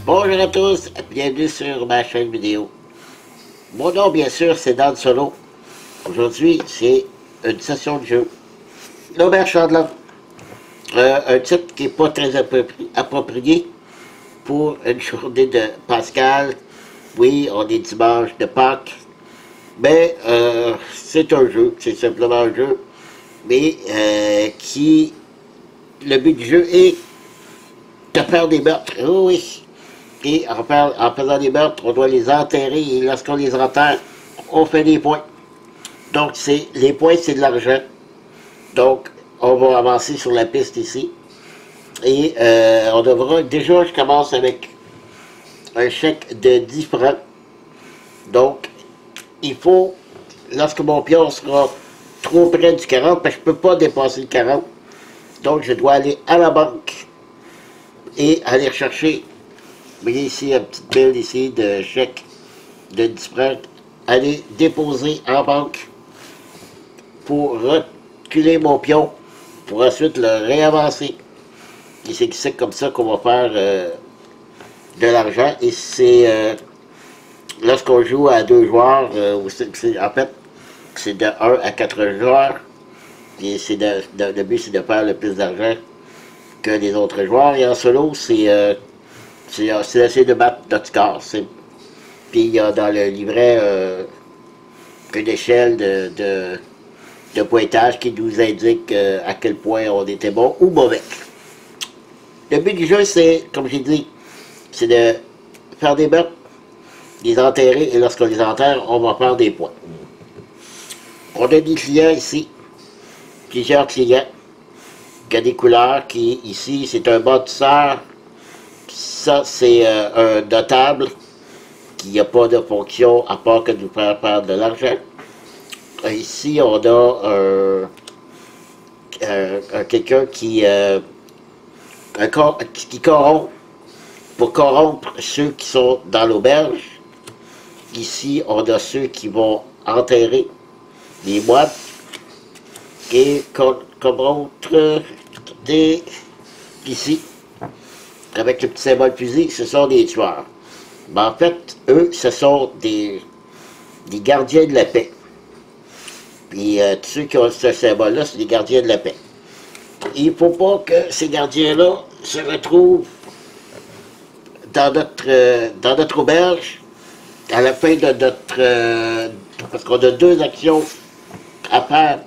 Bonjour à tous, bienvenue sur ma chaîne vidéo. Mon nom, bien sûr, c'est Dan Solo. Aujourd'hui, c'est une session de jeu. L'Auberge Chandelante. Un titre qui n'est pas très approprié pour une journée de Pascal. Oui, on est dimanche de Pâques. Mais c'est un jeu, c'est simplement un jeu. Mais le but du jeu est de faire des meurtres. Oh oui. Et en faisant des meurtres, on doit les enterrer et lorsqu'on les enterre, on fait des points. Donc, les points, c'est de l'argent. Donc, on va avancer sur la piste ici. Et on devra... Déjà, je commence avec un chèque de 10 francs. Donc, il faut, lorsque mon pion sera trop près du 40, parce que je ne peux pas dépasser le 40, donc je dois aller à la banque et aller chercher. Vous voyez ici, une petite pile ici de chèques de 10 francs. Aller déposer en banque pour reculer mon pion, pour ensuite le réavancer. Et c'est comme ça qu'on va faire de l'argent. Et c'est lorsqu'on joue à 2 joueurs, en fait, c'est de 1 à 4 joueurs. Et le but, c'est de faire le plus d'argent que les autres joueurs. Et en solo, c'est d'essayer de battre notre score. Puis il y a dans le livret une échelle de pointage qui nous indique à quel point on était bon ou mauvais. Le but du jeu, c'est, comme j'ai dit, c'est de faire des meurtres, les enterrer, et lorsqu'on les enterre, on va faire des points. On a des clients ici, plusieurs clients, qui ont des couleurs, qui ici, c'est un bâtisseur. Ça, c'est un notable qui n'a pas de fonction à part que de nous faire perdre de l'argent. Ici, on a quelqu'un qui corrompt, pour corrompre ceux qui sont dans l'auberge. Ici, on a ceux qui vont enterrer les moines et corrompre ici. Avec le petit symbole fusil, ce sont des tueurs. Mais en fait, eux, ce sont des gardiens de la paix. Puis tous ceux qui ont ce symbole-là, c'est des gardiens de la paix. Il ne faut pas que ces gardiens-là se retrouvent dans notre auberge à la fin de notre... parce qu'on a 2 actions à faire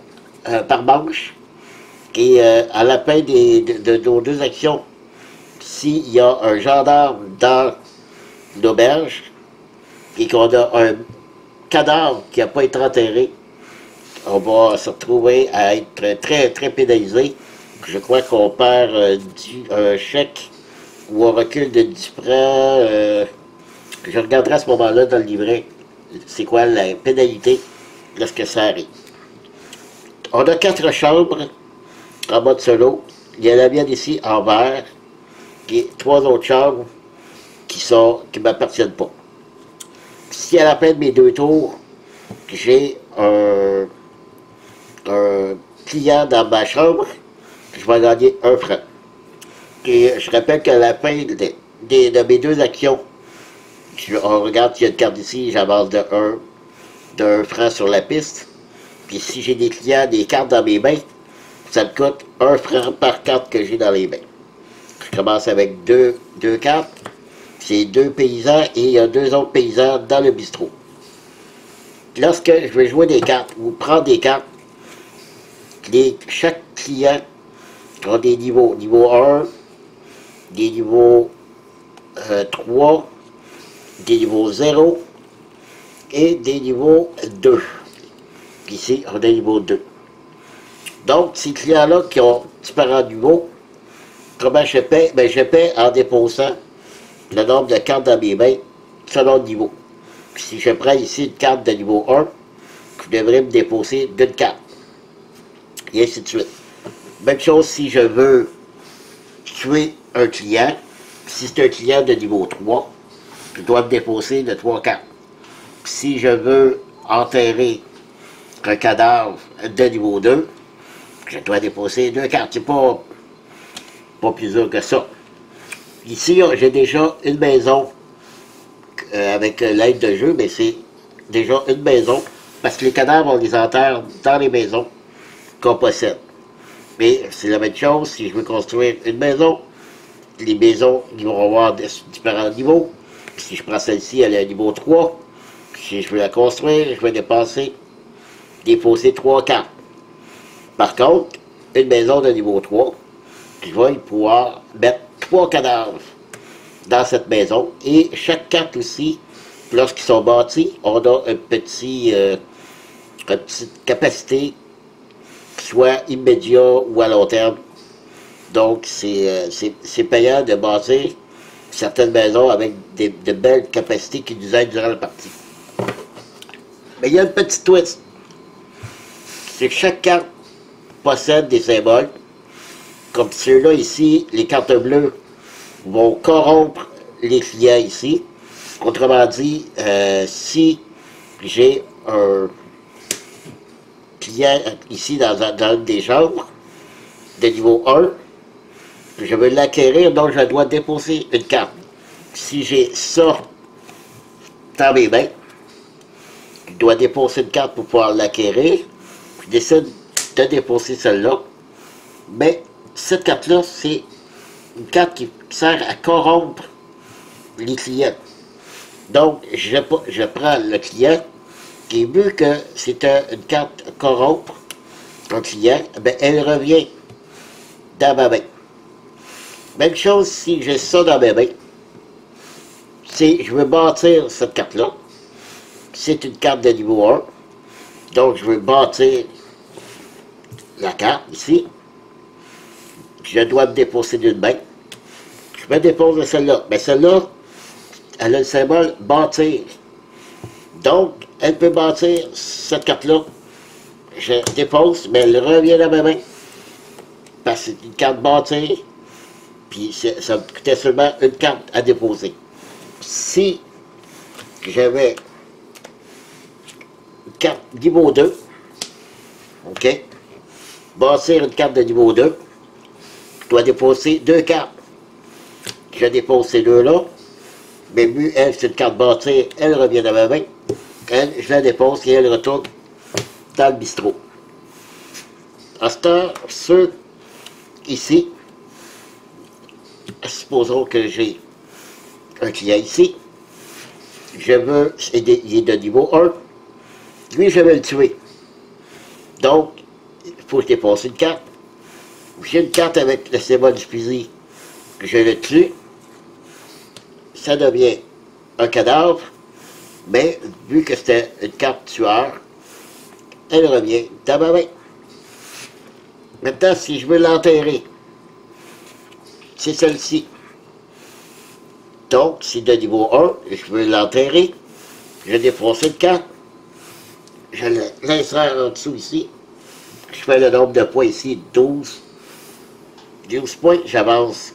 par manche. Et à la fin de nos 2 actions, s'il y a un gendarme dans l'auberge et qu'on a un cadavre qui n'a pas été enterré, on va se retrouver à être très, très pénalisé. Je crois qu'on perd un chèque ou un recul de 10 francs. Je regarderai à ce moment-là dans le livret c'est quoi la pénalité lorsque ça arrive. On a 4 chambres en mode solo. Il y a la mienne ici en vert et 3 autres chambres qui ne m'appartiennent pas. Si à la fin de mes 2 tours, j'ai un client dans ma chambre, je vais gagner 1 franc. Et je rappelle qu'à la fin de mes 2 actions, on regarde s'il y a une carte ici, j'avance de 1 franc sur la piste. Puis si j'ai des clients, des cartes dans mes mains, ça me coûte 1 franc par carte que j'ai dans les mains. Je commence avec 2 cartes. C'est 2 paysans et il y a 2 autres paysans dans le bistrot. Lorsque je vais jouer des cartes ou prendre des cartes, chaque client a des niveaux. Niveau 1, des niveaux 3, des niveaux 0 et des niveaux 2. Ici, on a niveau 2. Donc, ces clients-là qui ont différents niveaux, comment je paie? Bien, je paie en déposant le nombre de cartes dans mes mains selon le niveau. Si je prends ici une carte de niveau 1, je devrais me déposer d'une carte. Et ainsi de suite. Même chose si je veux tuer un client. Si c'est un client de niveau 3, je dois me déposer de 3 cartes. Si je veux enterrer un cadavre de niveau 2, je dois déposer 2 cartes. C'est pas plus dur que ça. Ici, j'ai déjà une maison avec l'aide de jeu, mais c'est déjà une maison, parce que les cadavres, on les enterre dans les maisons qu'on possède. Mais c'est la même chose, si je veux construire une maison, les maisons, ils vont avoir différents niveaux. Si je prends celle-ci, elle est à niveau 3. Si je veux la construire, je vais déposer 3 cartes. Par contre, une maison de niveau 3, je vais pouvoir mettre 3 cadavres dans cette maison. Et chaque carte aussi, lorsqu'ils sont bâtis, on a une petite capacité, soit immédiat ou à long terme. Donc, c'est payant de bâtir certaines maisons avec de belles capacités qui nous aident durant la partie. Mais il y a une petite twist. C'est que chaque carte possède des symboles. Comme ceux-là ici, les cartes bleues vont corrompre les clients ici. Autrement dit, si j'ai un client ici dans une des chambres de niveau 1, je veux l'acquérir, donc je dois déposer une carte. Si j'ai ça dans mes mains, je dois déposer une carte pour pouvoir l'acquérir. Je décide de déposer celle-là. Mais cette carte-là, c'est une carte qui sert à corrompre les clients. Donc, je prends le client, et vu que c'est une carte corrompre un client, ben, elle revient dans ma main. Même chose si j'ai ça dans mes mains. Je veux bâtir cette carte-là. C'est une carte de niveau 1. Donc, je veux bâtir la carte ici. Je dois me déposer d'une main. Je me dépose de celle-là. Mais celle-là, elle a le symbole bâtir. Donc, elle peut bâtir cette carte-là. Je dépose, mais elle revient dans ma main. Parce que c'est une carte bâtir. Puis ça me coûtait seulement une carte à déposer. Si j'avais une carte niveau 2, OK, bâtir une carte de niveau 2, je dois déposer 2 cartes. Je dépose ces deux-là, mais vu elle, c'est une carte bâtir, elle revient dans ma main. Elle, je la dépose et elle retourne dans le bistrot. À ce temps, ceux ici, supposons que j'ai un client ici, il est de niveau 1, lui je vais le tuer. Donc, il faut que je dépose une carte. J'ai une carte avec le symbole du fusil, je le tue, ça devient un cadavre, mais vu que c'était une carte tueur, elle revient dans ma main. Maintenant, si je veux l'enterrer, c'est celle-ci. Donc, c'est de niveau 1, je veux l'enterrer, je dépose une carte, je l'insère en dessous ici, je fais le nombre de points ici, 12. 12 points, j'avance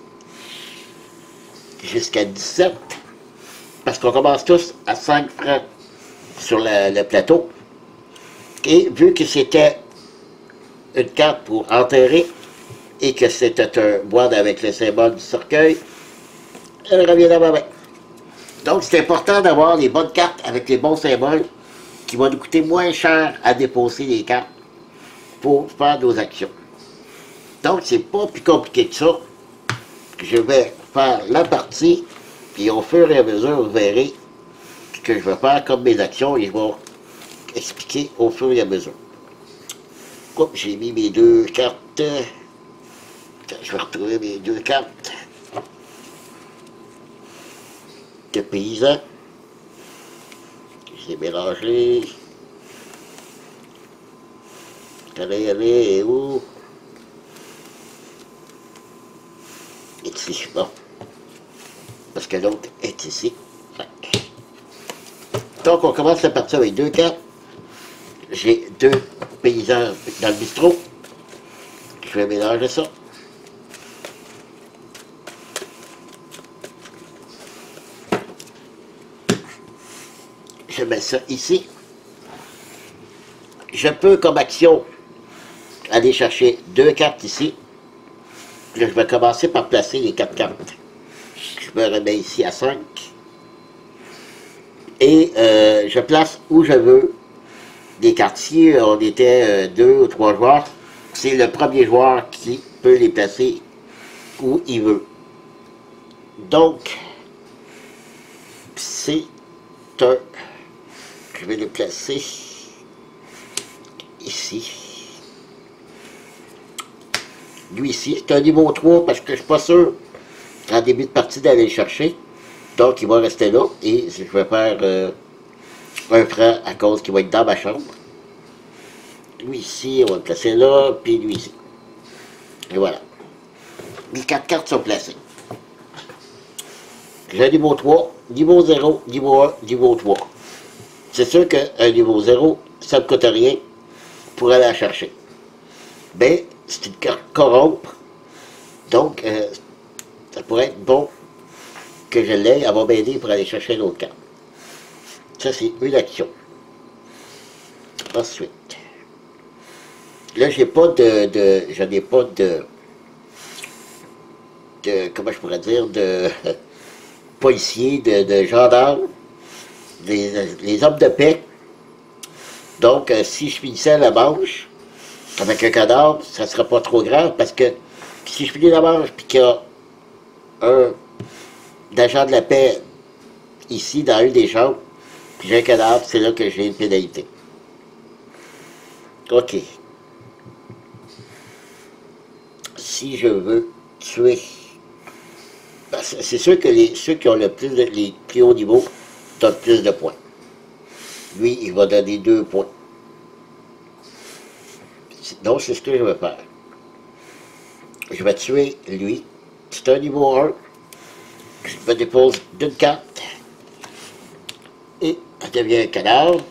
jusqu'à 17, parce qu'on commence tous à 5 francs sur le plateau. Et vu que c'était une carte pour enterrer, et que c'était un boîte avec le symbole du cercueil, elle revient dans ma main. Donc c'est important d'avoir les bonnes cartes avec les bons symboles qui vont nous coûter moins cher à déposer les cartes pour faire nos actions. Donc c'est pas plus compliqué que ça. Je vais faire la partie, puis au fur et à mesure, vous verrez ce que je vais faire comme mes actions et je vais expliquer au fur et à mesure. Oups, j'ai mis mes 2 cartes. Je vais retrouver mes 2 cartes de paysans. Je les ai mélangées. Allez, où? Ici, bon. Parce que l'autre est ici. Donc, on commence la partie avec 2 cartes. J'ai 2 paysans dans le bistrot. Je vais mélanger ça. Je mets ça ici. Je peux, comme action, aller chercher 2 cartes ici. Là, je vais commencer par placer les 4 cartes. Je me remets ici à 5. Et je place où je veux des quartiers. On était 2 ou 3 joueurs. C'est le premier joueur qui peut les placer où il veut. Donc, c'est un... Je vais le placer ici. Lui ici, c'est un niveau 3 parce que je ne suis pas sûr en début de partie d'aller le chercher. Donc, il va rester là et je vais faire un franc à cause qu'il va être dans ma chambre. Lui ici, on va le placer là, puis lui ici. Et voilà. Les 4 cartes sont placées. J'ai un niveau 3, niveau 0, niveau 1, niveau 3. C'est sûr qu'un niveau 0, ça ne coûte rien pour aller la chercher. Mais c'est une carte corrompre. Donc, ça pourrait être bon que je l'aie. Elle va m'aider pour aller chercher l'autre carte. Ça, c'est une action. Ensuite, là, j'ai pas je n'ai pas comment je pourrais dire, de policiers, de gendarmes, les hommes de paix. Donc, si je finissais la manche avec un cadavre, ça ne serait pas trop grave parce que si je finis la manche et qu'il y a un agent de la paix ici dans une des chambres, puis j'ai un cadavre, c'est là que j'ai une pénalité. OK. Si je veux tuer, c'est sûr que ceux qui ont les plus hauts niveaux donnent plus de points. Lui, il va donner 2 points. Donc, c'est ce que je vais faire. Je vais tuer lui. C'est un niveau 1. Je me dépose d'une carte. Et elle devient un cadavre.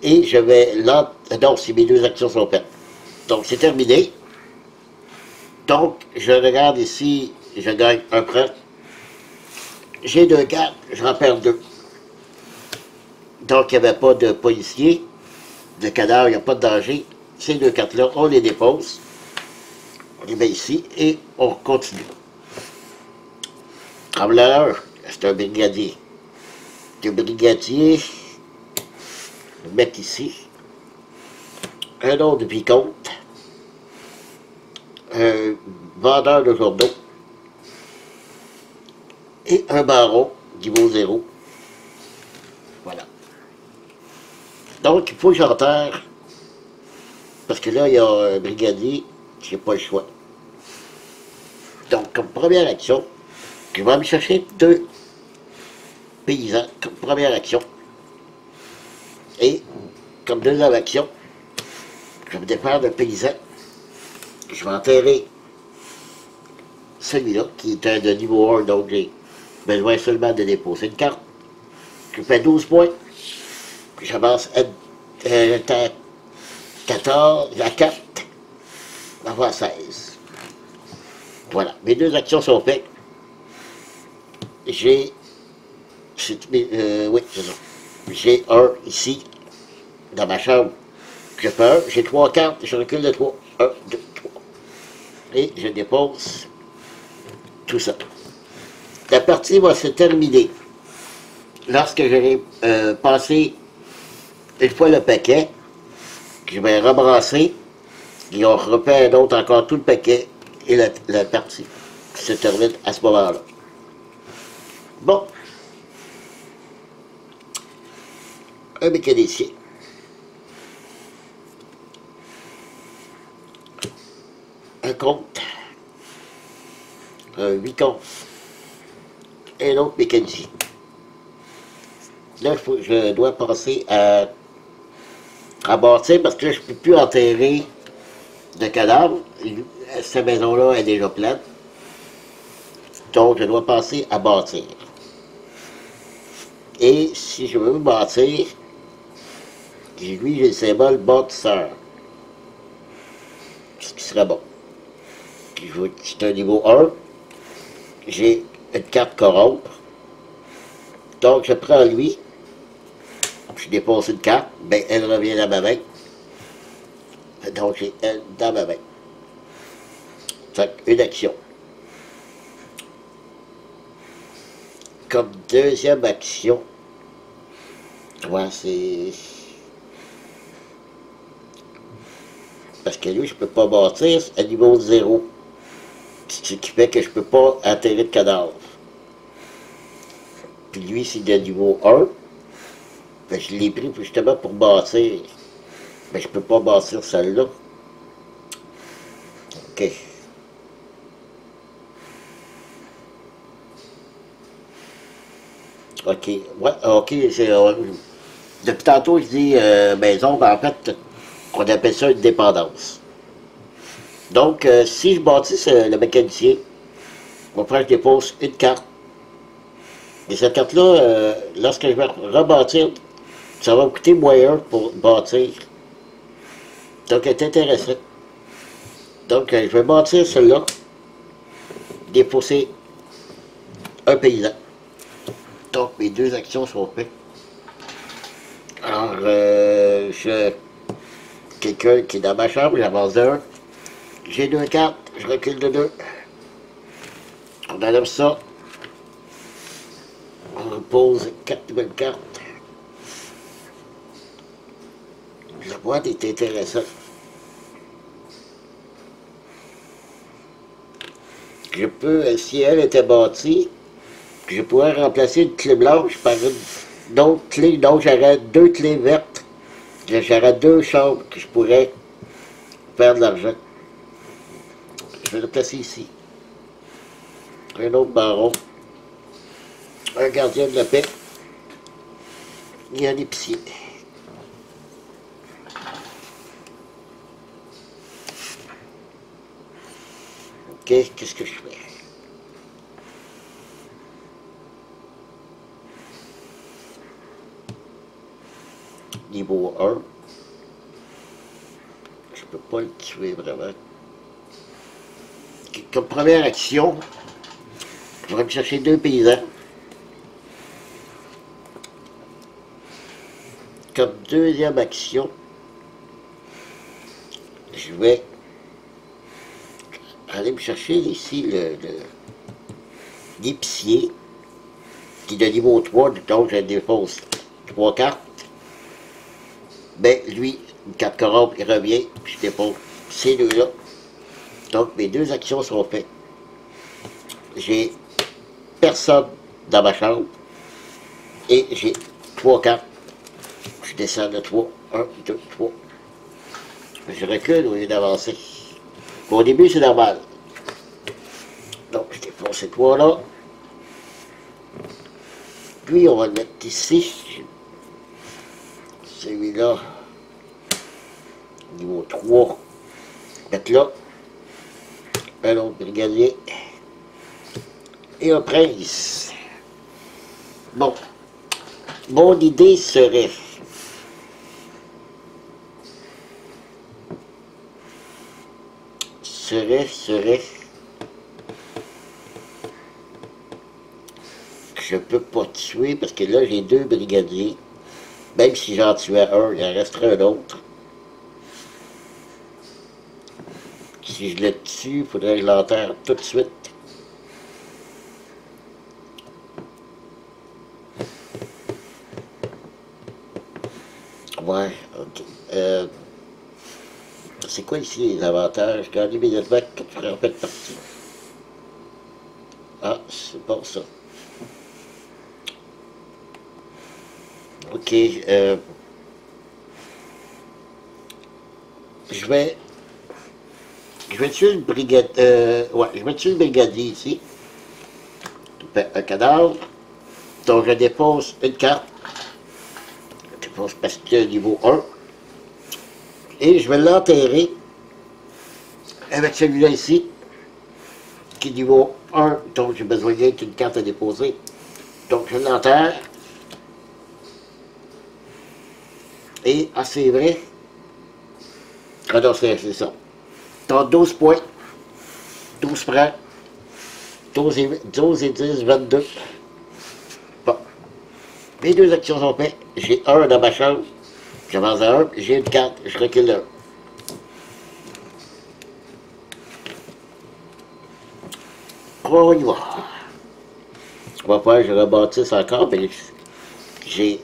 Et je vais là... Non, si mes 2 actions sont faites. Donc, c'est terminé. Donc, je regarde ici, je gagne un prêt. J'ai 2 cartes, je en perds 2. Donc, il n'y avait pas de policier, de cadavre, il n'y a pas de danger. Ces 2 cartes-là, on les dépose. On les met ici et on continue. Trembleur, c'est un brigadier. Le brigadier, je vais mettre ici. Un autre vicomte. Un vendeur de journaux. Et un baron, niveau 0. Voilà. Donc, il faut que j'enterre. Parce que là, il y a un brigadier, j'ai pas le choix. Donc, comme première action, je vais me chercher 2 paysans, comme première action. Et, comme deuxième action, je vais me défaire d'un paysan. Je vais enterrer celui-là, qui est un de niveau 1, donc j'ai besoin seulement de déposer une carte. Je fais 12 points. J'avance à 14, à 4, on va avoir 16. Voilà, mes 2 actions sont faites. J'ai... oui, c'est ça. J'ai un ici, dans ma chambre. Je fais un, j'ai 3 cartes, je recule de 3. 1, 2, 3. Et je dépose tout ça. La partie va se terminer lorsque j'aurai passé une fois le paquet. Je vais rebrasser et on refait un autre encore tout le paquet et la partie se termine à ce moment-là. Bon. Un mécanicien. Un compte. Un vicomte. Et un autre mécanicien. Là, je dois passer à bâtir parce que là, je ne peux plus enterrer de cadavres. Cette maison-là est déjà pleine. Donc, je dois passer à bâtir. Et si je veux bâtir, lui, j'ai le symbole bâtisseur. Ce qui serait bon. C'est un niveau 1. J'ai une carte corrompre. Donc, je prends lui. Je dépose une carte. Ben, elle revient dans ma main. Donc, j'ai elle dans ma main. Fait une action. Comme deuxième action, ouais, c'est... Parce que lui, je peux pas bâtir à niveau 0. Ce qui fait que je peux pas atterrir de cadavre. Puis lui, c'est de niveau 1. Ben, je l'ai pris justement pour bâtir. Mais je peux pas bâtir celle-là. OK. OK. Ouais, OK. Depuis tantôt, je dis maison, ben, en fait, on appelle ça une dépendance. Donc, si je bâtis le mécanicien, on prend, je dépose une carte. Et cette carte-là, lorsque je vais rebâtir, ça va me coûter moyen pour bâtir. Donc, elle est intéressante. Donc, je vais bâtir celle-là, déposer un paysan. Donc, mes deux actions sont faites. Alors, quelqu'un qui est dans ma chambre, j'avance d'un. J'ai deux cartes, je recule de deux. On enlève ça. On pose 4 nouvelles cartes. La boîte est intéressante. Je peux, si elle était bâtie, je pourrais remplacer une clé blanche par une autre clé. Donc j'aurais deux clés vertes. J'aurais deux chambres que je pourrais faire de l'argent. Je vais le placer ici. Un autre baron. Un gardien de la paix. Et un épicier. Ok, qu'est-ce que je fais? Niveau 1. Je peux pas le tuer vraiment. Comme première action, je vais me chercher deux paysans. Comme deuxième action, je vais aller me chercher ici l'épicier qui est de niveau 3, donc je dépose 3 cartes. Ben, lui, une carte corrompe, il revient, puis je dépose ces deux-là. Donc, mes deux actions sont faites. J'ai personne dans ma chambre et j'ai 3 cartes. Je descends de 3, 1, 2, 3. Je recule au lieu d'avancer. Au début, c'est normal. Donc, je dépose ces 3-là. Puis, on va le mettre ici. Celui-là, niveau 3. Mettre là. Un autre brigadier. Et un prince. Bon. Mon idée serait... Je peux pas tuer parce que là j'ai deux brigadiers. Même si j'en tuais un, il en resterait un autre. Si je le tue, il faudrait que je l'enterre tout de suite. Ouais, ok. C'est quoi ici les avantages? Gagner immédiatement 4 frais en fait partie. Ah, c'est bon ça. Ok, je vais tuer le brigade, ouais, je vais tuer le brigadier ici. Un cadavre. Donc je dépose une carte. Je dépose parce que niveau 1. Et je vais l'enterrer avec celui-là ici, qui est niveau 1, donc j'ai besoin d'une carte à déposer. Donc je l'enterre. Et, ah c'est vrai, ah non, c'est ça. Donc 12 points, 12 francs, 12 et 10, 22. Bon, mes deux actions sont faites. J'ai un dans ma chambre, j'avance à un, j'ai une carte, je recule un. On y va. On va falloir que je rebâtisse encore, mais j'ai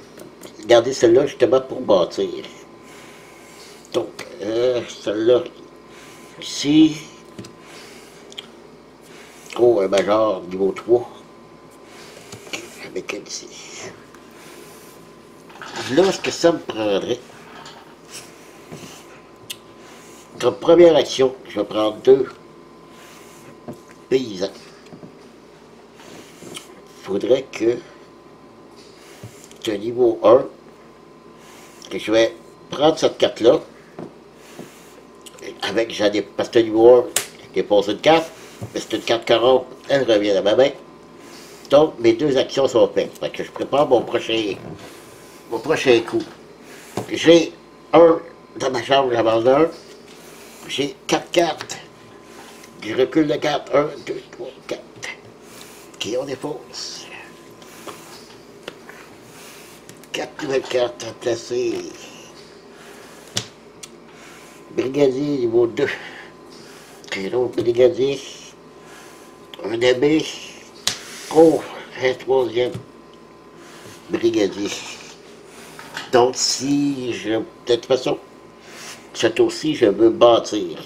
gardé celle-là justement pour bâtir. Donc, celle-là, ici, oh, un major niveau 3, avec elle ici. Là, ce que ça me prendrait, comme première action, je vais prendre 2 paysans. Il faudrait que ce niveau 1, que je vais prendre cette carte-là, avec, parce que niveau 1, j'ai posé une carte, mais c'est une carte corrompue, elle revient à ma main. Donc, mes 2 actions sont faites. Fait que je prépare mon prochain coup. J'ai un dans ma chambre avant l'heure. J'ai 4 cartes. Je recule de carte. 1, 2, 3, 4. Qui on dépose. 4 nouvelles cartes à placer. Brigadier niveau 2. Un autre brigadier. Un abbé. Oh, un 3e brigadier. Donc, si je. De toute façon, c'est aussi, je veux bâtir.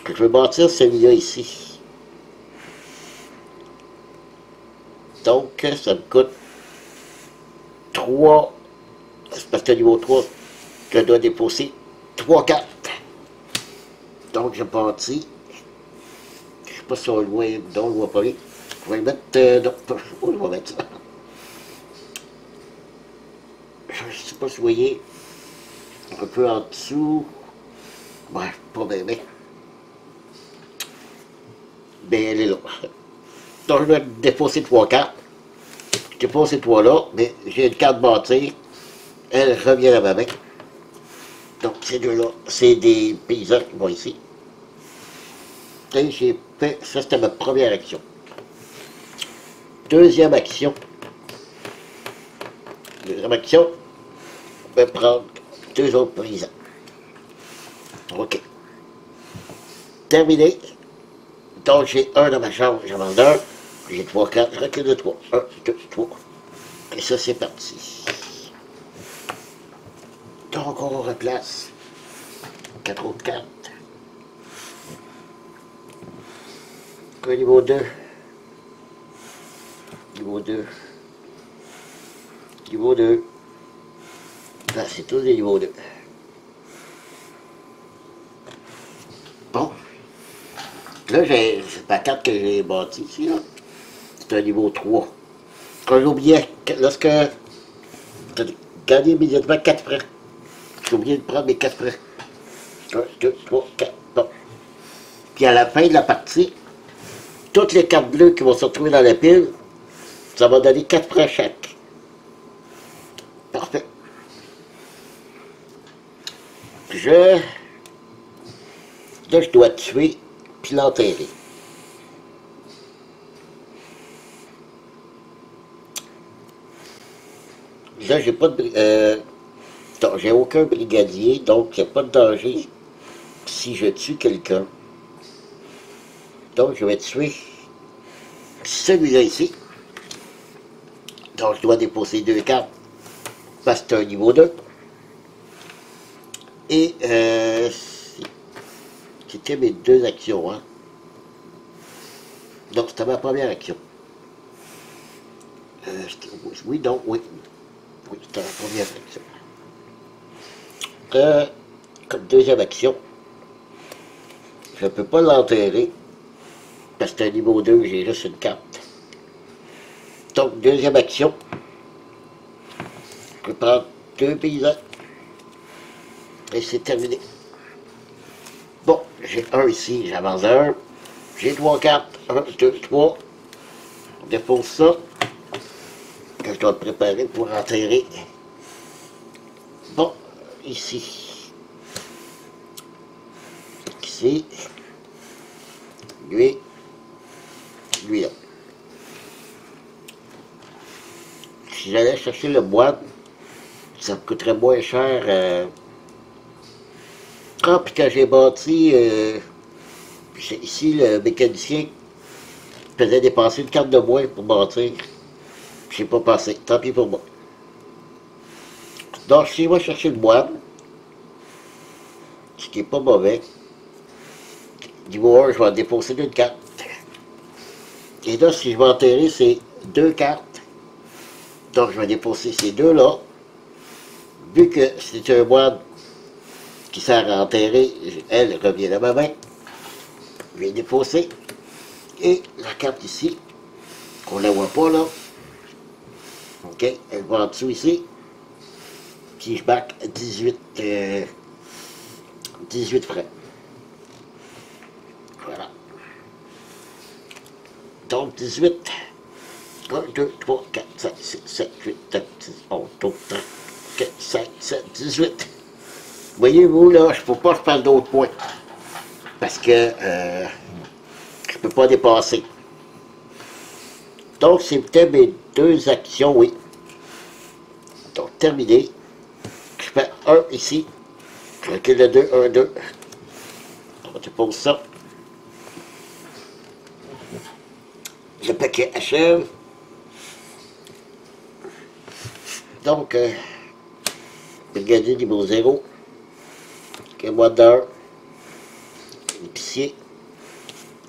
Je veux bâtir celui-là ici. Donc, ça me coûte 3. Parce que niveau 3, je dois déposer 3 cartes. Donc, je bâtis. Je ne sais pas si on le voit, non, on le voit pas bien. Je vais le mettre. Non, où je vais mettre ça? Je ne sais pas si vous voyez. Un peu en dessous. Bref, pas bien, mais. Ben, elle est là. Donc, je vais déposer 3 cartes. Je dépose ces 3 là, mais j'ai une carte bâtie. Elle revient à ma main. Donc, ces 2 là, c'est des paysans qui vont ici. Et j'ai fait. Ça, c'était ma première action. Deuxième action. Deuxième action. Je vais prendre 2 autres paysans. OK. Terminé. Donc, j'ai un dans ma chambre, j'en vends un. J'ai 3 cartes, je recule de 3. 1, 2, 3. Et ça, c'est parti. Donc, on replace 4 autres cartes. Un niveau 2. Niveau 2. Niveau 2. Là, c'est tous des niveaux 2. Bon. Là, j'ai ma carte que j'ai bâtie ici, là. C'est un niveau 3. Quand j'oubliais, lorsque j'ai gagné immédiatement 4 francs, j'ai oublié de prendre mes 4 francs. 1, 2, 3, 4. Bon. Puis à la fin de la partie, toutes les cartes bleues qui vont se retrouver dans la pile, ça va donner 4 francs chaque. Parfait. Là, je dois tuer puis l'enterrer. Là, j'ai pas de... j'ai aucun brigadier, donc il n'y a pas de danger si je tue quelqu'un. Donc, je vais tuer celui-là ici. Donc, je dois déposer 2 cartes parce que c'est un niveau 2. Et, c'était mes 2 actions, hein. Donc, c'était ma première action. Oui, donc, oui. Oui, c'était la première action. Comme deuxième action, je ne peux pas l'enterrer parce que c'est un niveau 2, j'ai juste une carte. Donc, deuxième action, je vais prendre 2 paysans et c'est terminé. Bon, j'ai un ici, j'avance un. J'ai 3 cartes, 1, 2, 3. On dépose ça, que je dois préparer pour enterrer. Bon, ici. Ici. Lui. Lui là. Si j'allais chercher le bois, ça me coûterait moins cher. Ah, puis quand j'ai bâti, ici le mécanicien, faisait dépasser une carte de bois pour bâtir. J'ai pas passé. Tant pis pour moi. Donc, si je vais chercher le moine, ce qui est pas mauvais, niveau 1, je vais en déposer une carte. Et là, si je vais enterrer ces deux cartes, donc je vais déposer ces deux-là. Vu que c'est un moine qui sert à enterrer, elle revient à ma main. Je vais déposer. Et la carte ici, on ne la voit pas là. OK, elle va en dessous ici. Puis je back 18 francs. Voilà. Donc 18. 1, 2, 3, 4, 5, 6, 7, 8, 9, 10, 11, 12, 13, 14, 5, 7, 18. Voyez-vous, là, je ne peux pas faire d'autres points. Parce que je ne peux pas dépasser. Donc, c'était mes deux actions, oui. Donc, terminé. Je fais 1 ici. Je recule le 2, 1, 2. On dépose ça. Le paquet achève. Donc, brigadier niveau 0. Commandeur. Épicier.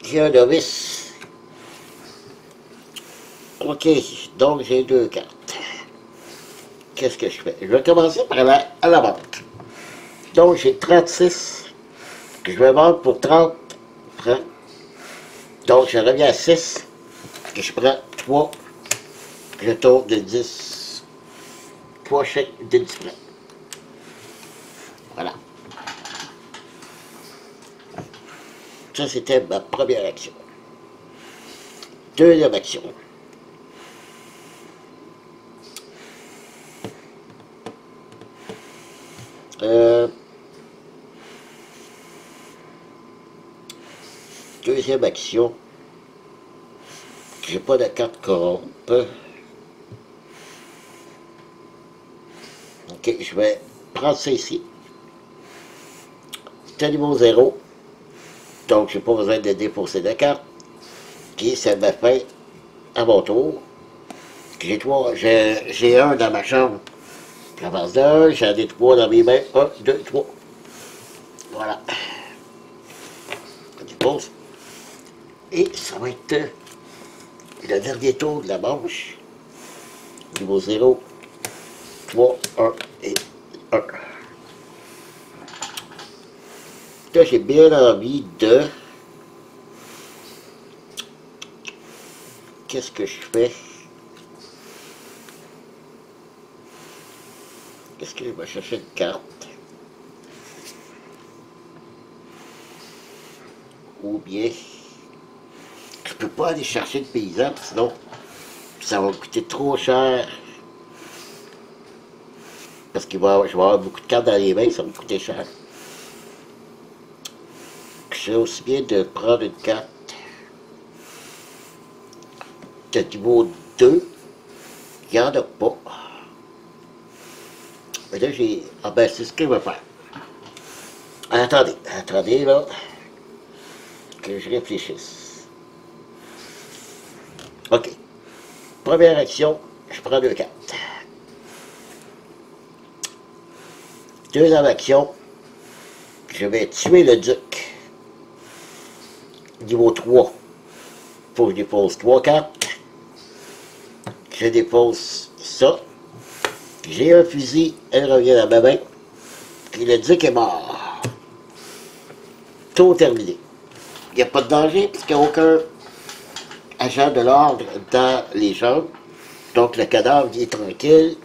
J'ai un novice. OK, donc j'ai deux cartes. Qu'est-ce que je fais? Je vais commencer par aller à la vente. Donc j'ai 36 que je vais vendre pour 30 francs. Donc je reviens à 6 que je prends 3 jetons de 10. 3 chèques de 10 francs. Voilà. Ça, c'était ma première action. Deuxième action. Deuxième action. J'ai pas de carte corrompe. Ok, je vais prendre ça ici. C'est un niveau 0. Donc, j'ai pas besoin de déposer de carte. Puis, ça me fait à mon tour. J'ai un dans ma chambre. À base d'un, j'en ai 3 dans mes mains. 1, 2, 3. Voilà. Je dépose. Et ça va être le dernier tour de la manche. Niveau 0, 3, 1 et 1. Là, j'ai bien envie de... Qu'est-ce que je fais? Est-ce que je vais chercher une carte? Ou bien... Je peux pas aller chercher le paysan, sinon ça va me coûter trop cher. Parce que je vais avoir beaucoup de cartes dans les mains, ça va me coûter cher. C'est aussi bien de prendre une carte de niveau 2. Il n'y en a pas. Mais là, j'ai... Ah ben, c'est ce que je vais faire. Attendez, là. Que je réfléchisse. OK. Première action, je prends 2 cartes. Deuxième action, je vais tuer le duc. Niveau 3. Il faut que je dépose 3 cartes. Je dépose ça. J'ai un fusil, elle revient à ma main. Puis le duc est mort. Tout terminé. Il n'y a pas de danger, parce qu'il n'y a aucun agent de l'ordre dans les jambes. Donc le cadavre est tranquille.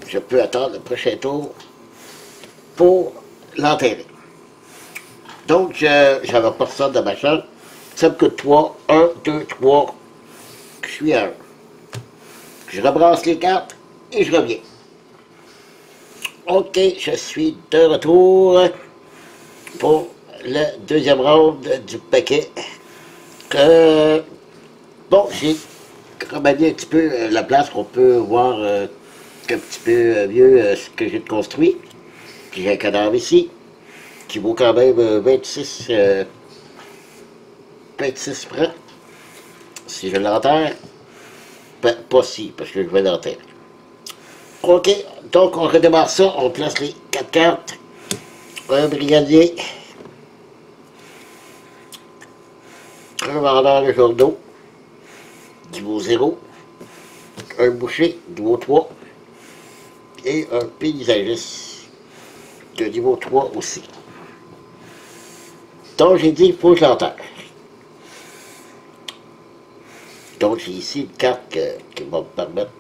Je peux attendre le prochain tour pour l'enterrer. Donc, j'avais pas ça dans ma chambre. Ça me coûte 3. 1, 2, 3. Je suis à 1. Je rebrasse les cartes et je reviens. OK, je suis de retour pour le deuxième round du paquet. Bon, j'ai remanié un petit peu la place qu'on peut voir un petit peu mieux ce que j'ai construit. Puis j'ai un cadavre ici, qui vaut quand même 26 francs. Si je l'enterre, ben, pas si, parce que je vais l'enterrer. OK, donc on redémarre ça, on place les 4 cartes. Un brigadier. Un vendeur de journaux. Niveau 0. Un boucher, niveau 3. Et un paysagiste de niveau 3 aussi. Donc j'ai dit, il faut que je l'enterre. Donc j'ai ici une carte qui va me permettre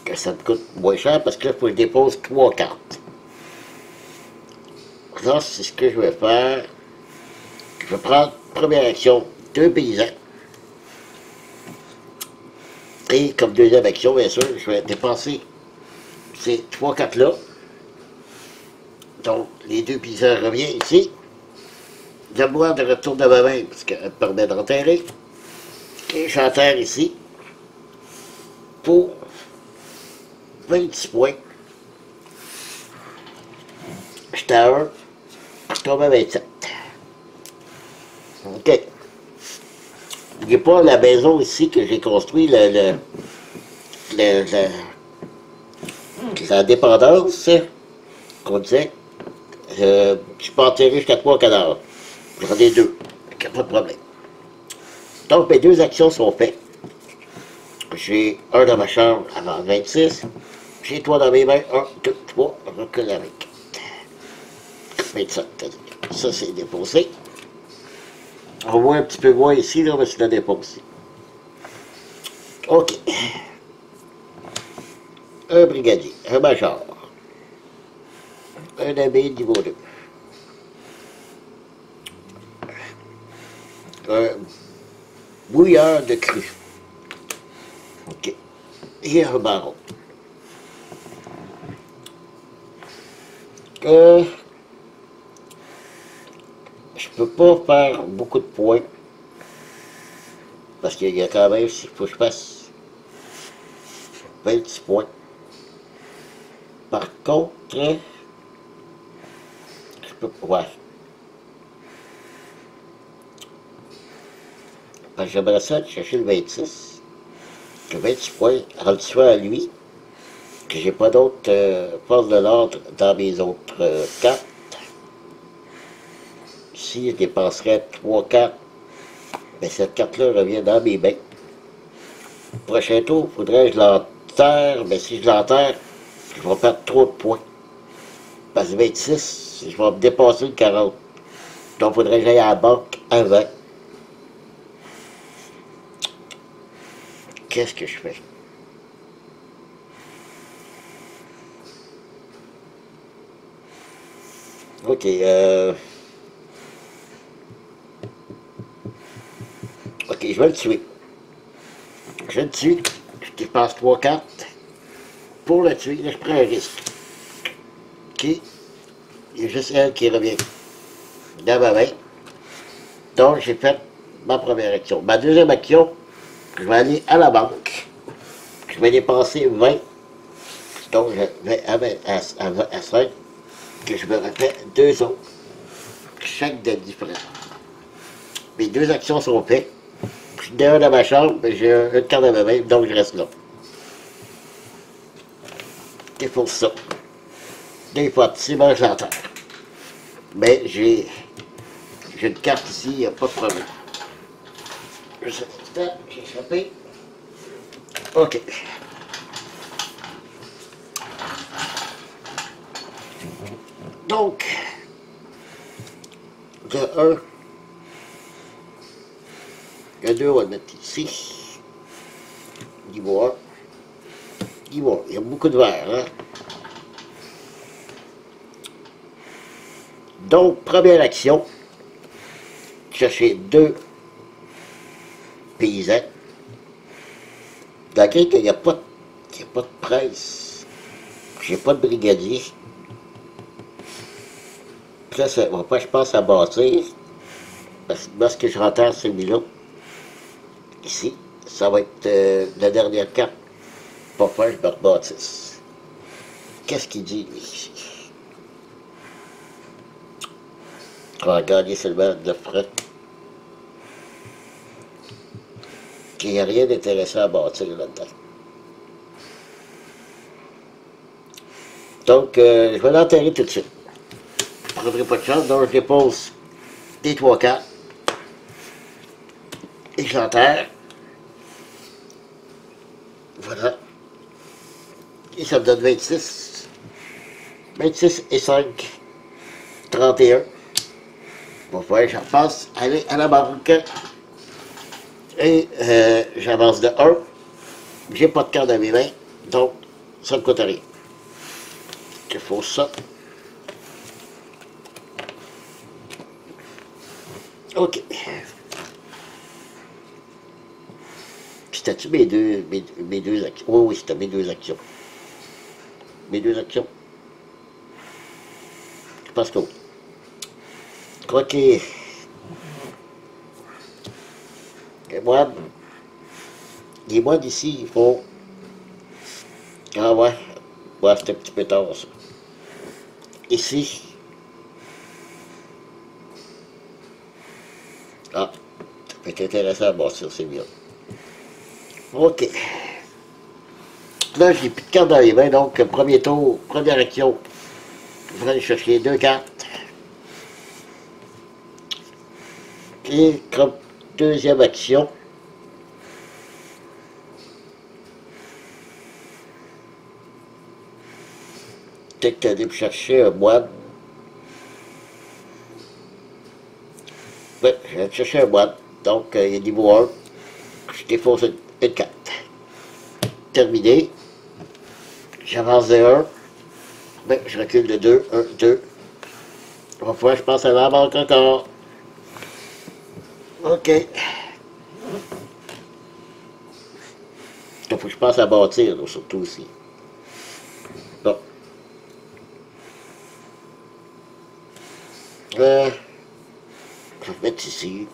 que ça me coûte moins cher parce que là, il faut que je dépose 3 cartes. Ça, c'est ce que je vais faire. Je vais prendre, première action, 2 paysans. Et comme deuxième action, bien sûr, je vais dépenser ces 3 cartes-là. Donc, les 2 paysans reviennent ici. J'aime de retour de ma main parce qu'elle me permet d'enterrer. Et j'enterre ici pour 26 points. J'étais à 1, je tombe à 27. OK. N'oubliez pas la maison ici que j'ai construit, la dépendance, qu'on disait. Je peux enterrer jusqu'à 3 cadavres. J'en ai 2. Il n'y a pas de problème. Donc, mes 2 actions sont faites. J'ai un dans ma chambre avant 26. J'ai 3 dans mes mains. 1, 2, 3. Recule avec. 27. Ça, c'est déposé. On voit un petit peu moins ici, là, mais c'est la déposé. OK. Un brigadier. Un major. Un ami niveau 2. Un bouilleur de cru. OK. Et un baron. Je peux pas faire beaucoup de points. Parce qu'il y a quand même, il faut que je fasse 26 points. Par contre, je peux pas. Ouais. Parce que j'aimerais ça chercher le 26. Le 26 points, rendu soit à lui. Que j'ai pas d'autres forces de l'ordre dans mes autres cartes. Si je dépenserais 3 cartes, mais cette carte-là revient dans mes mains. Prochain tour, il faudrait que je l'enterre, mais si je l'enterre, je vais perdre trop de points. Parce que 26, je vais me dépasser le 40. Donc il faudrait que j'aille à la banque avant. Qu'est-ce que je fais? OK, OK, je vais le tuer. Je le tue. Je dépasse 3 cartes. Pour le tuer, là, je prends un risque. OK. Il y a juste elle qui revient dans ma main. Donc, j'ai fait ma première action. Ma deuxième action, je vais aller à la banque. Je vais dépenser 20. Donc, je vais à 5. Que je me refais 2 autres. Chaque de différent. Mes 2 actions sont faites. Je suis dehors dans ma chambre, mais j'ai une carte dans ma main, donc je reste là. C'est pour ça. Des fois, c'est bon, je l'entends. Mais j'ai une carte ici, il n'y a pas de problème. Juste un instant, j'ai échappé. OK. Donc, le 1, le 2, on va le mettre ici. Niveau 1. Niveau 1, il y a beaucoup de verre, hein? Donc, première action, chercher 2 paysans. Malgré qu'il n'y a pas de presse, j'ai pas de brigadier. Puis là, ça va pas, je pense, à bâtir. Parce que je rentre celui-là, ici, ça va être la dernière carte. Pas faire, je me rebâtisse. Qu'est-ce qu'il dit, lui, ici? On va gagner seulement 9 francs. qu'il n'y a rien d'intéressant à bâtir là-dedans. Donc, je vais l'enterrer tout de suite. Je ne prendrai pas de chance, donc je dépose des 3/4 et je l'enterre. Voilà. Et ça me donne 26. 26 et 5. 31. Bon, voilà, je repasse. Aller à la banque. Et j'avance de 1. J'ai pas de carte dans mes mains. Donc, ça ne coûte rien. Il faut ça. OK. C'était-tu mes deux actions? Oui, oui, c'était mes deux actions. Mes deux actions. Je pense que oui. OK. Les moines ici, ils font... Ah ouais. Ouais, c'était un petit peu tard, ça. Ici. Ah, ça peut être intéressant à bâtir, c'est bien. OK. Là, j'ai plus de cartes dans les mains, donc premier tour, première action. Je vais aller chercher 2 cartes. Et comme deuxième action, peut-être aller me chercher un moine. Oui, je vais chercher un moine. Donc, il est niveau 1. Je défonce une carte. Terminé. J'avance de 1. Ben, je recule de 2. 1, 2. Une fois, je passe à la banque encore. OK. Il faut que je passe à bâtir, là, surtout aussi. Bon. Je vais mettre ici.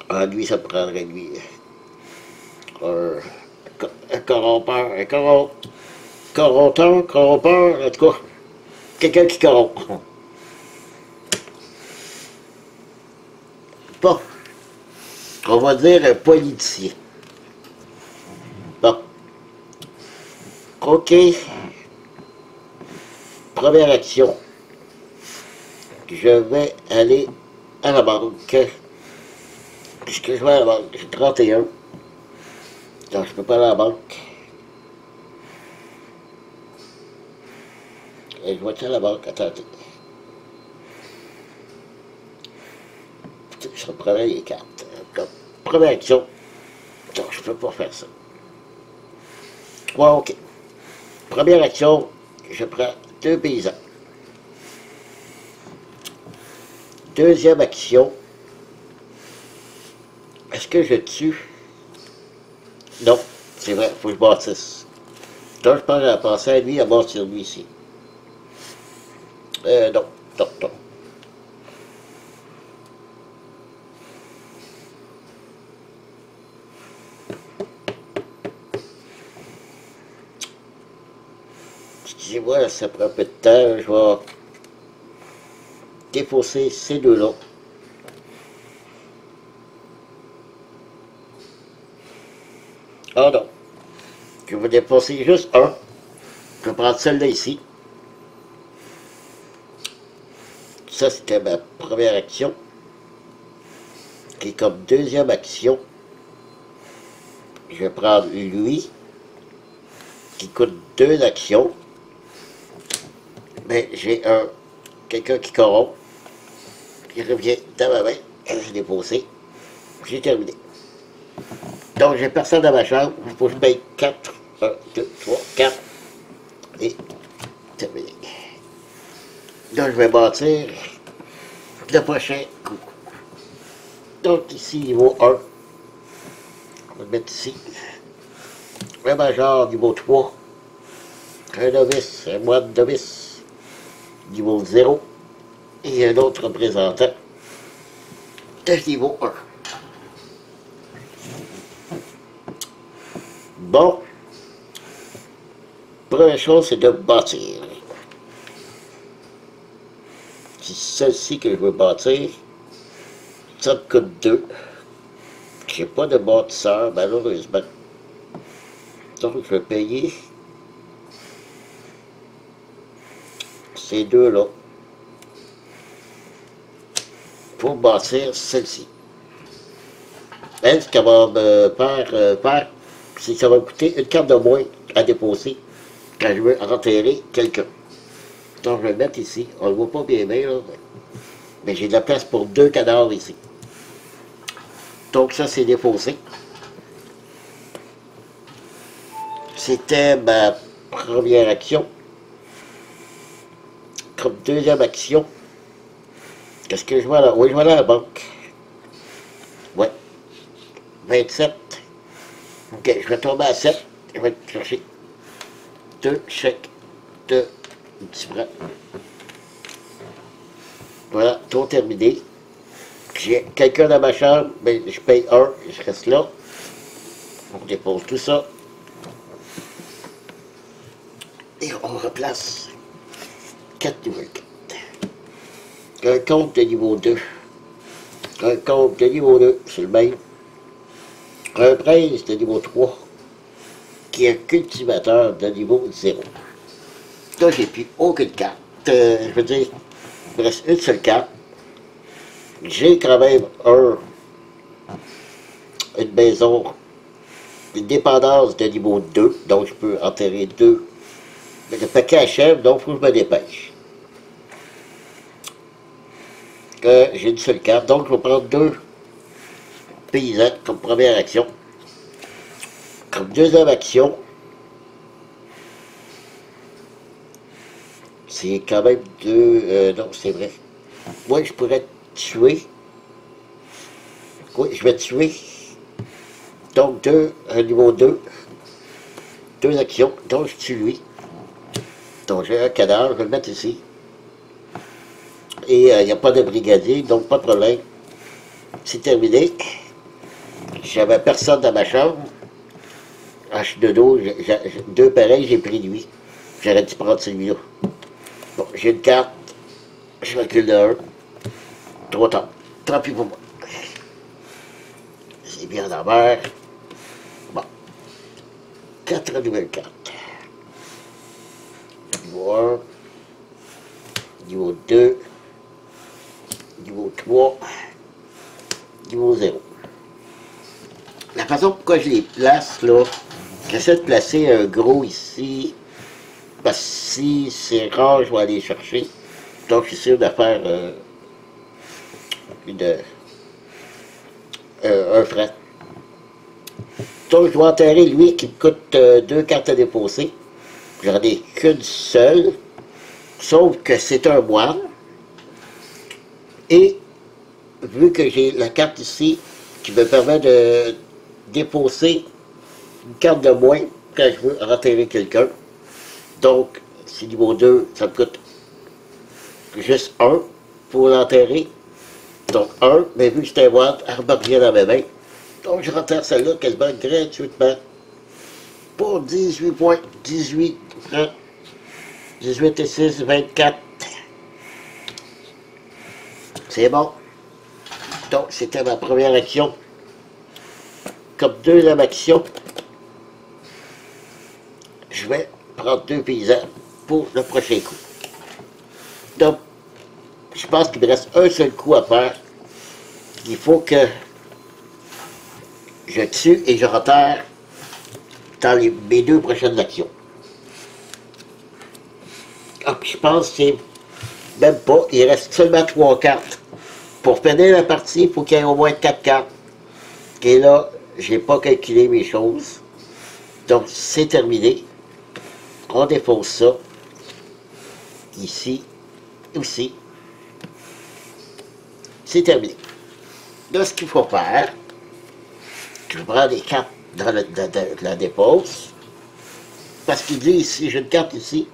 Ah, lui, ça me prendrait, lui. Un corrompeur, corrompeur, en tout cas, quelqu'un qui corrompt. Bon, on va dire un politicien. Bon, OK, première action, je vais aller à la banque. Est-ce que je vais à la banque? J'ai 31. Non, je peux pas aller à la banque. Et je vais être à la banque, attendez. Je reprendrai les cartes. Comme première action. Non, je peux pas faire ça. Ouais, OK. Première action, je prends 2 paysans. Deuxième action, est-ce que je tue? Non, c'est vrai, il faut que je bâtisse. Donc je pense à penser à lui, à bâtir lui ici. Non, non, non. Excusez-moi, ça prend un peu de temps, je vais défausser ces deux-là. Ah non, je vais défausser juste un. Je vais prendre celle-là ici. Ça, c'était ma première action. Et comme deuxième action, je vais prendre lui, qui coûte 2 actions. Mais j'ai quelqu'un qui corrompt, qui revient dans ma main. Je l'ai posé. J'ai terminé. Donc, j'ai personne dans ma chambre. Il faut que je paye 4. 1, 2, 3, 4. Et terminé. Donc, je vais bâtir le prochain coup. Donc, ici, niveau 1. On va le mettre ici. Un major, niveau 3. Un novice, un moine novice, niveau 0. Et un autre représentant de niveau 1. Bon. Première chose, c'est de bâtir. C'est celle-ci que je veux bâtir. Ça me coûte 2. j'ai pas de bâtisseur, malheureusement. Donc, je vais payer ces deux-là pour bâtir celle-ci. Elle, ce qu'elle va me faire, c'est que ça va me coûter une carte de moins à déposer quand je veux enterrer quelqu'un. Donc, je vais le mettre ici. On le voit pas bien, là. Mais j'ai de la place pour 2 cadavres ici. Donc, ça, c'est déposé. C'était ma première action. Comme deuxième action, qu'est-ce que je vois là? Oui, je vois là la banque. Ouais. 27. Ok, je vais tomber à 7. Je vais chercher 2 chèques de 10 francs. Voilà, tout terminé. J'ai quelqu'un dans ma chambre, mais je paye 1, je reste là. On dépose tout ça. Et on replace 4 nouvelles cartes. Un compte de niveau 2. Un compte de niveau 2, c'est le même. Un prince de niveau 3, qui est un cultivateur de niveau 0. Là, j'ai plus aucune carte. Je veux dire, il me reste une seule carte. J'ai quand même une maison, une dépendance de niveau 2, donc je peux enterrer 2. Mais le paquet achève, donc il faut que je me dépêche. J'ai une seule carte, donc je vais prendre 2 paysans comme première action. Comme deuxième action, c'est quand même 2... non, c'est vrai. Moi, je pourrais tuer. Oui, je vais tuer. Donc, un niveau 2. 2 actions. Donc, je tue lui. Donc, j'ai un cadavre. Je vais le mettre ici. Et il n'y a pas de brigadier, donc pas de problème. C'est terminé. J'avais personne dans ma chambre. H de dos, 2 pareils, j'ai pris lui. J'aurais dû prendre celui-là. Bon, j'ai une carte. Je recule de 1. Trop tard. Tant pis pour moi. C'est bien en mer. Bon. 4 nouvelles cartes. Niveau 1. Niveau 2. Niveau 3. Niveau 0. La façon pourquoi je les place, là, j'essaie de placer un gros ici, parce que si c'est rare, je vais aller chercher. Donc, je suis sûr de faire un frais. Donc, je dois enterrer lui qui me coûte 2 cartes à déposer. J'en ai qu'une seule, sauf que c'est un moine. Et, vu que j'ai la carte ici, qui me permet de déposer une carte de moins quand je veux enterrer quelqu'un. Donc, c'est niveau 2, ça me coûte juste 1 pour l'enterrer. Donc 1, mais vu que j'étais moine, elle remarque bien dans mes mains. Donc je renterre celle-là quasiment gratuitement. Pour 18 points. 18 francs. 18 et 6, 24. C'est bon. Donc c'était ma première action. Comme deuxième action, je vais prendre 2 paysans pour le prochain coup. Donc, je pense qu'il me reste un seul coup à faire. Il faut que je tue et je enterre dans mes 2 prochaines actions. Ah, puis je pense que c'est même pas, il reste seulement 3 cartes. Pour finir la partie, il faut qu'il y ait au moins 4 cartes. Et là, j'ai pas calculé mes choses. Donc, c'est terminé. On défausse ça. Ici, aussi. C'est terminé. Là, ce qu'il faut faire, je prends les cartes dans la dépose. Parce qu'il dit ici, j'ai une carte ici.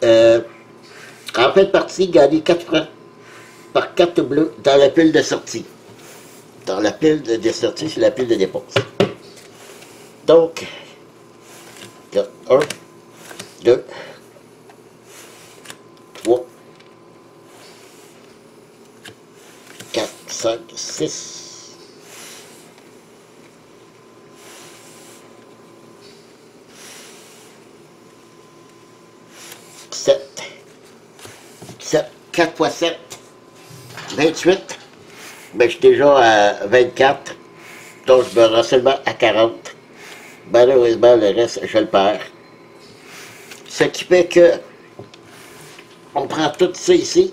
En fin de partie, gagner 4 francs par carte bleue dans la pile de sortie. Dans la pile de sortie, c'est la pile de dépose. Donc, là, 1, 2, 3, 4, 5, 6, 7. 7. 4 fois 7. 28. Ben, je suis déjà à 24. Donc, je me rends seulement à 40. Malheureusement, le reste, je le perds. Ce qui fait que on prend tout ça ici.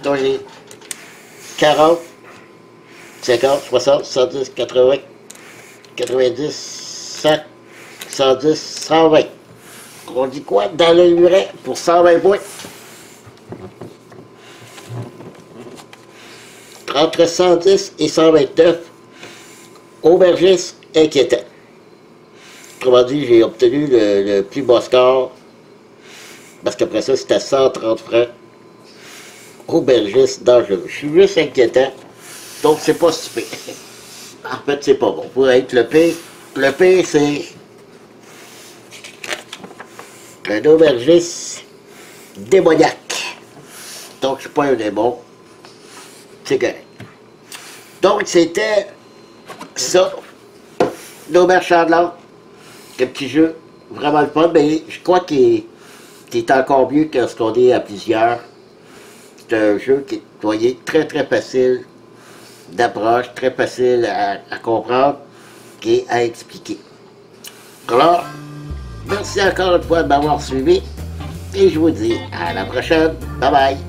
Donc, j'ai 40, 50, 60, 110, 80, 90, 100, 110, 120. On dit quoi dans le muret pour 120 points? Entre 110 et 129, aubergiste inquiétant. Autrement dit, j'ai obtenu le plus bas score, parce qu'après ça, c'était 130 francs. Aubergiste dangereux. Je suis juste inquiétant, donc c'est pas stupide. En fait, c'est pas bon. Pour être le pire, c'est un aubergiste démoniaque. Donc, je suis pas un démon. C'est correct. Donc, c'était ça. L'auberge chandelante. Un petit jeu vraiment le fun, mais je crois qu'il est encore mieux que ce qu'on est à plusieurs. C'est un jeu qui est, voyez, très très facile d'approche, très facile à comprendre et à expliquer. Alors, merci encore une fois de m'avoir suivi et je vous dis à la prochaine. Bye bye.